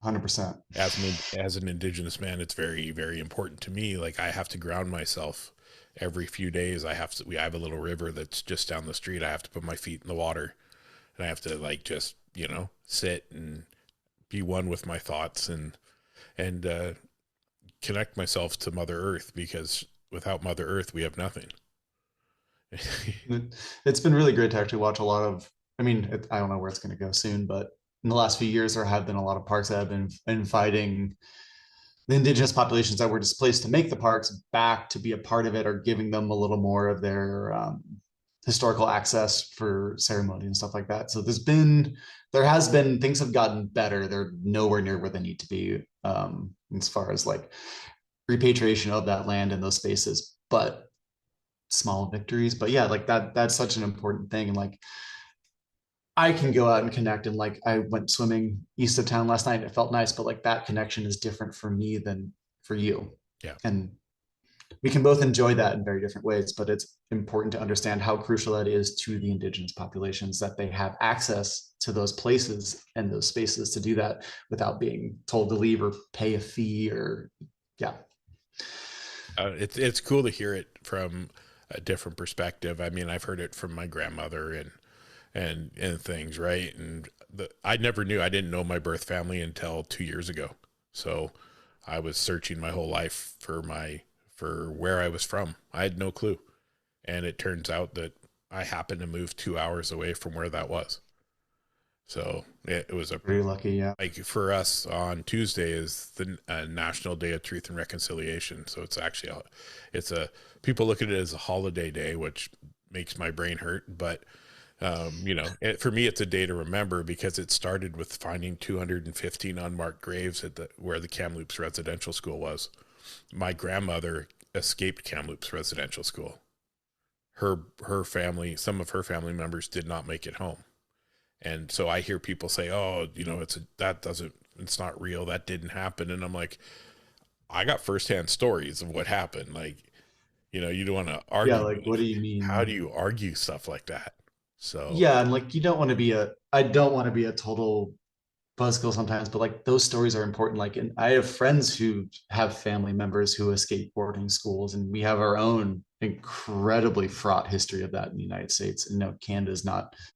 100%. As an Indigenous man, it's very, very important to me. Like I have to ground myself every few days. We have a little river that's just down the street. I have to put my feet in the water, and I have to like just sit and be one with my thoughts, and connect myself to Mother Earth, because without Mother Earth we have nothing. It's been really great to actually watch a lot of, I mean, I don't know where it's going to go soon, but in the last few years, there have been a lot of parks that have been inviting the indigenous populations that were displaced to make the parks back to be a part of it, or giving them a little more of their historical access for ceremony and stuff like that. So there has been, things have gotten better. They're nowhere near where they need to be, as far as like repatriation of that land and those spaces, but small victories. But yeah, like that's such an important thing. And like I can go out and connect, and like I went swimming east of town last night. It felt nice, but like that connection is different for me than for you. Yeah. And we can both enjoy that in very different ways, but it's important to understand how crucial that is to the indigenous populations, that they have access to those places and those spaces to do that without being told to leave or pay a fee or yeah. It's cool to hear it from a different perspective. I mean, I've heard it from my grandmother and things, right? And I never knew. I didn't know my birth family until 2 years ago. So I was searching my whole life for where I was from. I had no clue, and it turns out that I happened to move 2 hours away from where that was. So it was a Very lucky, yeah. like for us on Tuesday is the National Day of Truth and Reconciliation. So it's actually it's a people look at it as a holiday day, which makes my brain hurt. But for me, it's a day to remember, because it started with finding 215 unmarked graves at where the Kamloops Residential School was. My grandmother escaped Kamloops Residential School. Her family, some of her family members did not make it home. And so I hear people say, "Oh, it's not real. That didn't happen." And I'm like, I got firsthand stories of what happened. Like, you don't want to Yeah, argue, like but what do you how do mean? you argue stuff like that? So Yeah, and like you don't want to be a I don't want to be a total buzzkill sometimes, but like those stories are important. Like, and I have friends who have family members who escape boarding schools, and we have our own incredibly fraught history of that in the United States. And no, Canada is not